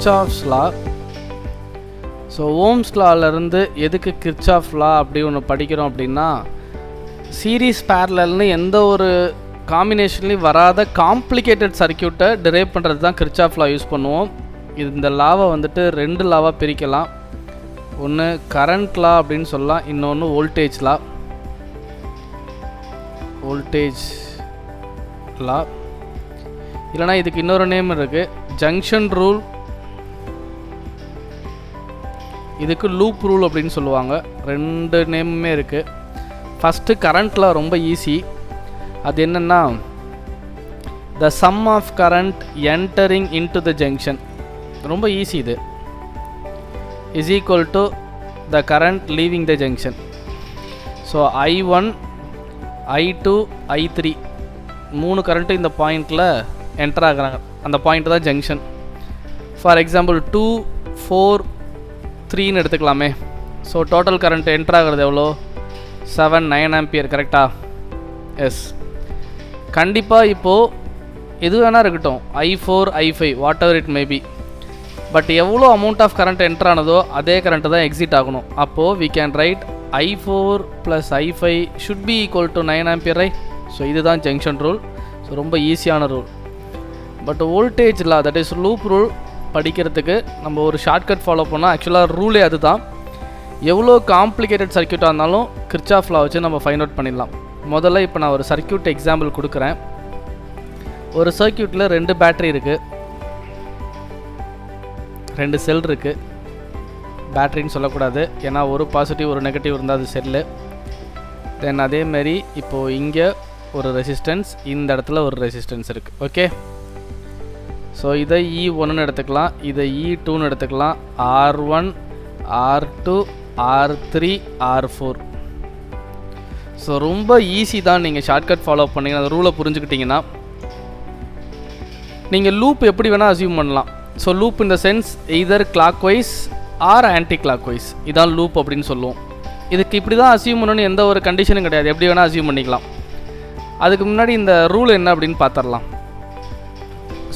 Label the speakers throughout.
Speaker 1: Kirchhoff's லா. So ohms லாவிலேருந்து எதுக்கு Kirchhoff லா அப்படி ஒன்று படிக்கிறோம் அப்படின்னா, சீரீஸ் பேரலல்னு எந்த ஒரு காம்பினேஷன்லேயும் வராத காம்ப்ளிகேட்டட் சர்க்கியூட்டை டிரைவ் பண்ணுறது தான் கிர்ச்சாஃப் லா யூஸ் பண்ணுவோம். இந்த லாவை வந்துட்டு 2 லாவாக பிரிக்கலாம். ஒன்று கரண்ட் லா அப்படின்னு சொல்லலாம், இன்னொன்று வோல்டேஜ் லா. வோல்டேஜ் லா இல்லைனா இதுக்கு இன்னொரு நேம் இருக்குது, ஜங்ஷன் ரூல். இதுக்கு லூப் ரூல் அப்படின்னு சொல்லுவாங்க. 2 நேமுமே இருக்குது. ஃபஸ்ட்டு கரண்ட் லா ரொம்ப ஈஸி. அது என்னென்னா, the sum of current entering into the junction, ரொம்ப ஈஸி. இது is equal to the current leaving the junction. So I1 I2 I3 3 current இந்த பாயிண்டில் என்டர் ஆகுறாங்க. அந்த பாயிண்ட் தான் ஜங்ஷன். ஃபார் எக்ஸாம்பிள் 2 4 3ன்னு எடுத்துக்கலாமே. ஸோ டோட்டல் கரண்ட் என்டர் ஆகிறது எவ்வளோ? 7 9 ஆம்பியர். கரெக்டாக? எஸ். கண்டிப்பாக இப்போது எது வேணால் இருக்கட்டும், I4 I5 whatever it maybe, but எவ்வளோ அமௌண்ட் ஆஃப் கரண்ட் என்டர் ஆனதோ அதே கரண்ட்டு தான் எக்ஸிட் ஆகணும். அப்போது we can write I4 + I5 should be equal to 9 ampere, right? So இதுதான் ஜங்ஷன் ரூல். ஸோ ரொம்ப ஈஸியான rule. But voltage law, that is loop rule படிக்கிறதுக்கு நம்ம ஒரு ஷார்ட்கட் ஃபாலோ பண்ணால், ஆக்சுவலாக ரூலே அது தான். எவ்வளோ காம்ப்ளிகேட்டட் சர்க்கியூட்டாக இருந்தாலும் கிர்ச்சாஃப் லா வச்சு நம்ம ஃபைண்ட் அவுட் பண்ணிடலாம். முதல்ல இப்போ நான் ஒரு சர்க்கியூட் எக்ஸாம்பிள் கொடுக்குறேன். ஒரு சர்க்கியூட்டில் 2 பேட்டரி இருக்குது, 2 செல் இருக்குது. பேட்டரின்னு சொல்லக்கூடாது, ஏன்னா ஒரு பாசிட்டிவ் ஒரு நெகட்டிவ் இருந்தால் அது செல்லு. தென் அதேமாரி இப்போது இங்கே ஒரு ரெசிஸ்டன்ஸ், இந்த இடத்துல ஒரு ரெசிஸ்டன்ஸ் இருக்குது. ஓகே, ஸோ இதை E1ன்னு எடுத்துக்கலாம், இதை E2ன்னு எடுத்துக்கலாம், R1 R2 R3 R4. So ரொம்ப ஈஸி தான். நீங்கள் ஷார்ட்கட் ஃபாலோ பண்ணிங்கன்னா, அந்த ரூலை புரிஞ்சுக்கிட்டிங்கன்னா நீங்கள் லூப் எப்படி வேணால் அசியூம் பண்ணலாம். ஸோ லூப் இந்த sense either clockwise or anticlockwise, இதான் லூப் அப்படின்னு சொல்லுவோம். இதுக்கு இப்படி தான் அசியூம் பண்ணணும்னு எந்த ஒரு கண்டிஷனும் கிடையாது, எப்படி வேணால் அசியூம் பண்ணிக்கலாம். அதுக்கு முன்னாடி இந்த ரூல் என்ன அப்படின்னு பார்த்துடலாம்.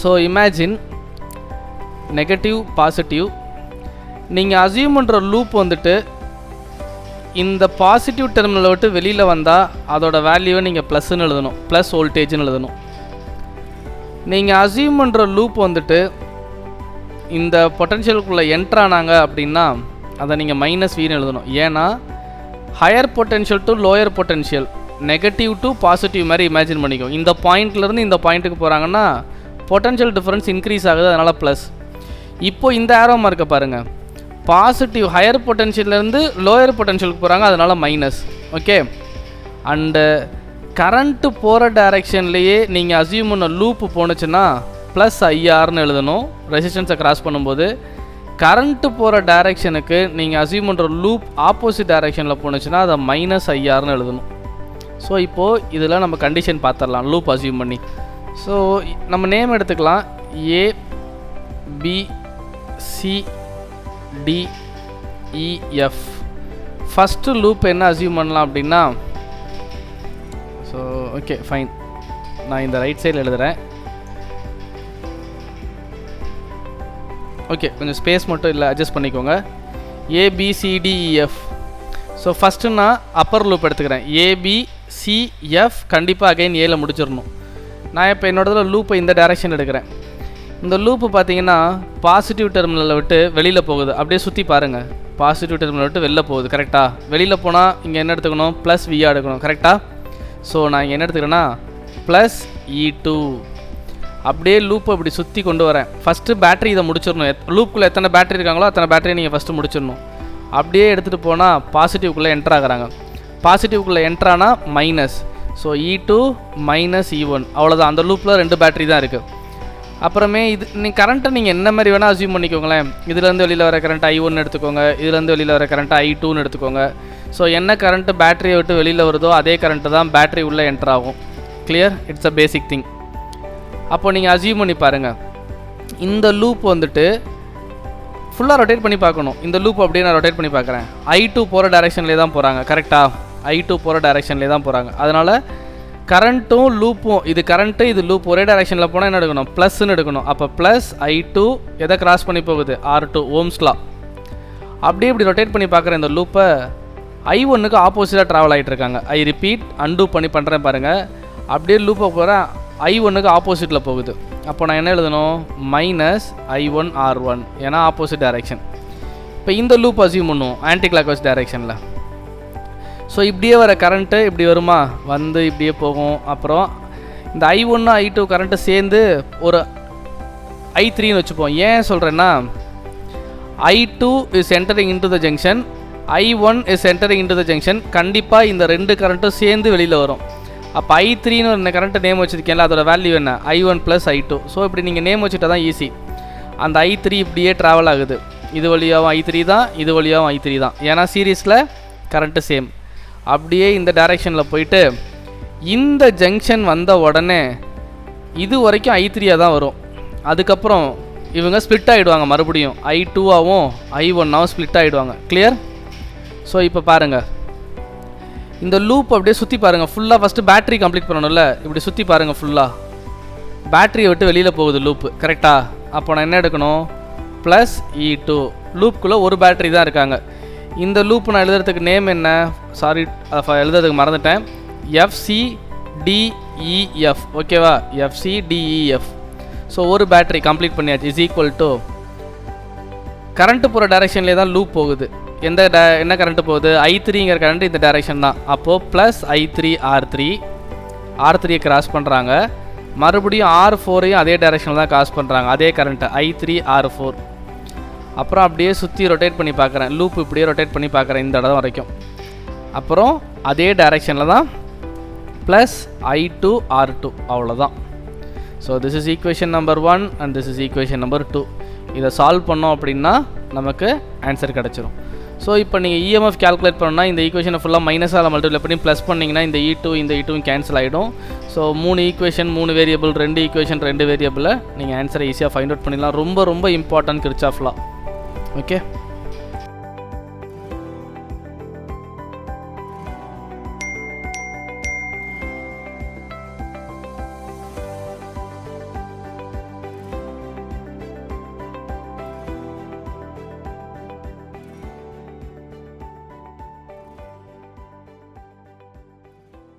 Speaker 1: So imagine negative positive. நீங்கள் அசியூம் பண்ணுற லூப் வந்துட்டு இந்த பாசிட்டிவ் டெர்மினலை விட்டு வெளியில் வந்தால் அதோட வேல்யூவை நீங்கள் ப்ளஸ்ன்னு எழுதணும், ப்ளஸ் வோல்டேஜ்னு எழுதணும். நீங்கள் அசியூம் பண்ணுற லூப் வந்துட்டு இந்த பொட்டன்ஷியலுக்குள்ளே என்ட்ரு ஆனாங்க அப்படின்னா அதை நீங்கள் -Vன்னு எழுதணும். ஏன்னா higher potential to lower potential, negative to positive மாதிரி இமேஜின் பண்ணிக்கோ. இந்த பாயிண்ட்லேருந்து இந்த பாயிண்ட்டுக்கு போகிறாங்கன்னா பொட்டன்ஷியல் டிஃப்ரென்ஸ் இன்க்ரீஸ் ஆகுது, அதனால் ப்ளஸ். இப்போது இந்த ஆரோ மார்க்கை பாருங்கள், பாசிட்டிவ் ஹையர் பொட்டன்ஷியல்லேருந்து லோயர் பொட்டன்ஷியலுக்கு போகிறாங்க, அதனால் மைனஸ். ஓகே, அண்டு கரண்ட்டு போகிற டைரெக்ஷன்லேயே நீங்கள் அசியூம் பண்ண லூப்பு போணுச்சுன்னா +IRன்னு எழுதணும் ரெசிஸ்டன்ஸை கிராஸ் பண்ணும்போது. கரண்ட்டு போகிற டைரெக்ஷனுக்கு நீங்கள் அசியூம் பண்ணுற லூப் ஆப்போசிட் டைரெக்ஷனில் போணுச்சுன்னா அதை -IRன்னு எழுதணும். ஸோ இப்போது இதில் நம்ம கண்டிஷன் பார்த்துடலாம் லூப் அசியூம் பண்ணி. ஸோ நம்ம நேம் எடுத்துக்கலாம், A B C D E F. First loop என்ன அசியூம் பண்ணலாம் அப்படின்னா, ஸோ ஓகே ஃபைன், நான் இந்த ரைட் சைடில் எழுதுகிறேன். ஓகே, கொஞ்சம் ஸ்பேஸ் மட்டும் இல்லை, அட்ஜஸ்ட் பண்ணிக்கோங்க. A B C D E F. So first நான் அப்பர் லூப் எடுத்துக்கிறேன், A B C F. கண்டிப்பாக அகைன் ஏல முடிச்சிடணும். நான் இப்போ என்னோட லூப்பை இந்த டைரெக்ஷன் எடுக்கிறேன். இந்த லூப்பு பார்த்தீங்கன்னா பாசிட்டிவ் டெர்மினலை விட்டு வெளியில் போகுது. அப்படியே சுற்றி பாருங்கள், பாசிட்டிவ் டெர்மினலை விட்டு வெளில போகுது. கரெக்டாக? வெளியில் போனால் இங்கே என்ன எடுத்துக்கணும்? +V எடுக்கணும். கரெக்டாக? ஸோ நான் இங்கே என்ன எடுத்துக்கிறேன்னா +E2. அப்படியே லூப்பை இப்படி சுற்றி கொண்டு வரேன். ஃபஸ்ட்டு பேட்டரி இதை முடிச்சிடணும். லூப்புக்குள்ளே எத்தனை பேட்டரி இருக்காங்களோ அத்தனை பேட்டரியை நீங்கள் ஃபஸ்ட்டு முடிச்சிடணும். அப்படியே எடுத்துகிட்டு போனால் பாசிட்டிவ்க்குள்ளே என்ட்ரு ஆகுறாங்க. பாசிட்டிவ்க்குள்ளே என்ட்ரானா மைனஸ். ஸோ E2 -E1, அவ்வளோதான். அந்த லூப்பில் 2 பேட்டரி தான் இருக்குது. அப்புறமே இது நீங்கள் கரண்ட்டை நீங்கள் என்ன மாதிரி வேணால் அசியூம் பண்ணிக்கோங்களேன். இதுலேருந்து வெளியில் வர கரண்ட் I1 எடுத்துக்கோங்க, இதுலேருந்து வெளியில் வர கரண்ட் I2ன்னு எடுத்துக்கோங்க. ஸோ என்ன கரண்ட்டு பேட்டரியை விட்டு வெளியில் வருதோ அதே கரண்ட்டு தான் பேட்டரி உள்ளே என்ட்ரு ஆகும். Clear? It's a basic thing. அப்போ நீங்கள் அசியூம் பண்ணி பாருங்கள், இந்த லூப் வந்துட்டு ஃபுல்லாக ரொட்டேட் பண்ணி பார்க்கணும். இந்த லூப் அப்படியே நான் ரொட்டேட் பண்ணி பார்க்குறேன். I2 போகிற டைரெக்ஷன்லேயே தான் போகிறாங்க. கரெக்டாக? I2 போகிற டைரெக்ஷன்லேயே தான் போகிறாங்க. அதனால் கரண்ட்டும் லூப்பும், இது கரண்ட்டு இது லூப் ஒரே டைரெக்ஷனில் போனால் என்ன எடுக்கணும், ப்ளஸ்ன்னு எடுக்கணும். அப்போ ப்ளஸ் I2 எதை கிராஸ் பண்ணி போகுது, R2, ஓம்ஸ் லா. அப்படியே இப்படி ரொட்டேட் பண்ணி பார்க்குற இந்த லூப்பை I1க்கு ஆப்போசிட்டாக ட்ராவல் ஆகிட்டு இருக்காங்க. ஐ ரிப்பீட், அன்டூ பண்ணி பண்ணுறேன் பாருங்கள். அப்படியே லூப்பை போகிற I1க்கு ஆப்போசிட்டில் போகுது. அப்போ நான் என்ன எழுதணும், மைனஸ் I1 R1, ஏன்னா ஆப்போசிட் டைரெக்ஷன். இப்போ இந்த லூப் அசியூம் பண்ணுவோம் ஆன்டி கிளாக்வைஸ் டைரெக்ஷனில். ஸோ இப்படியே வர கரண்ட்டு இப்படி வருமா, வந்து இப்படியே போகும். அப்புறம் இந்த I1 I2 கரண்ட்டு சேர்ந்து ஒரு I3ன்னு வச்சுப்போம். ஏன் சொல்கிறேன்னா, I2 is entering into the junction, I1 is entering into the junction. கண்டிப்பாக இந்த ரெண்டு கரண்ட்டும் சேர்ந்து வெளியில் வரும். அப்போ I3ன்னு ஒரு கரண்ட்டு நேம் வச்சுருக்கேன்ல, அதோட வேல்யூ என்ன, I1 + I2. ஸோ இப்படி நீங்கள் நேம் வச்சுட்டா தான் ஈஸி. அந்த I3 இப்படியே ட்ராவல் ஆகுது. இது வழியாகவும் I3 தான், இது வழியாகவும் I3 தான், ஏன்னா சீரீஸில் கரண்ட்டு சேம். அப்படியே இந்த டைரெக்ஷனில் போயிட்டு இந்த ஜங்ஷன் வந்த உடனே இது வரைக்கும் I3 தான் வரும். அதுக்கப்புறம் இவங்க ஸ்ப்ளிட் ஆகிடுவாங்க, மறுபடியும் I2ஆகவும் I1ஆகவும் ஸ்ப்ளிட் ஆகிடுவாங்க. கிளியர்? ஸோ இப்போ பாருங்கள், இந்த லூப் அப்படியே சுற்றி பாருங்கள் ஃபுல்லாக. ஃபஸ்ட்டு பேட்ரி கம்ப்ளீட் பண்ணணும்ல, இப்படி சுற்றி பாருங்கள் ஃபுல்லாக. பேட்ரியை விட்டு வெளியில் போகுது லூப்பு, கரெக்டாக? அப்போ நான் என்ன எடுக்கணும், ப்ளஸ் E2. லூப்புக்குள்ளே ஒரு பேட்ரி தான் இருக்காங்க. இந்த லூப் நான் எழுதுறதுக்கு நேம் என்ன, சாரி எழுதுறதுக்கு மறந்துட்டேன், FCDEF. ஓகேவா, FCDEF. ஸோ ஒரு பேட்ரி கம்ப்ளீட் பண்ணியாச்சு. இஸ் ஈக்குவல் டு கரண்ட்டு போகிற டைரெக்ஷன்லேயே தான் லூப் போகுது. என்ன கரண்ட்டு போகுது, I3ங்கிற கரண்ட் இந்த டைரெக்ஷன் தான். அப்போது ப்ளஸ் I3 R3 கிராஸ் பண்ணுறாங்க. மறுபடியும் R4ஐயும் அதே டைரெக்ஷனில் தான் கிராஸ் பண்ணுறாங்க, அதே கரண்ட்டு I3 R4. அப்புறம் அப்படியே சுற்றி ரொட்டேட் பண்ணி பார்க்குறேன், லூப் இப்படியே ரொட்டேட் பண்ணி பார்க்குறேன் இந்த இடம் வரைக்கும். அப்புறம் அதே டைரெக்ஷனில் தான் ப்ளஸ் I2 R2, அவ்வளோதான். So this is equation number 1 and this is equation number 2. இதை சால்வ் பண்ணோம் அப்படின்னா நமக்கு ஆன்சர் கிடச்சிரும். ஸோ இப்போ நீங்கள் EMF கேல்குலேட் பண்ணணும்னா இந்த ஈக்குவேஷனை ஃபுல்லாக மைனஸால் மல்டிப்ளை பண்ணி ப்ளஸ் பண்ணிங்கன்னா இந்த E2 இந்த E2 கேன்சல் ஆகிடும். ஸோ 3 ஈக்குவேஷன் 3 வேரியபிள், 2 ஈக்குவேஷன் 2 வேரியபிளில் நீங்கள் ஆன்சரை ஈஸியாக ஃபைண்ட் அவுட் பண்ணிடலாம். ரொம்ப ரொம்ப இம்பார்ட்டன்ட் கிர்ச்சாஃப் லா. ஓகே.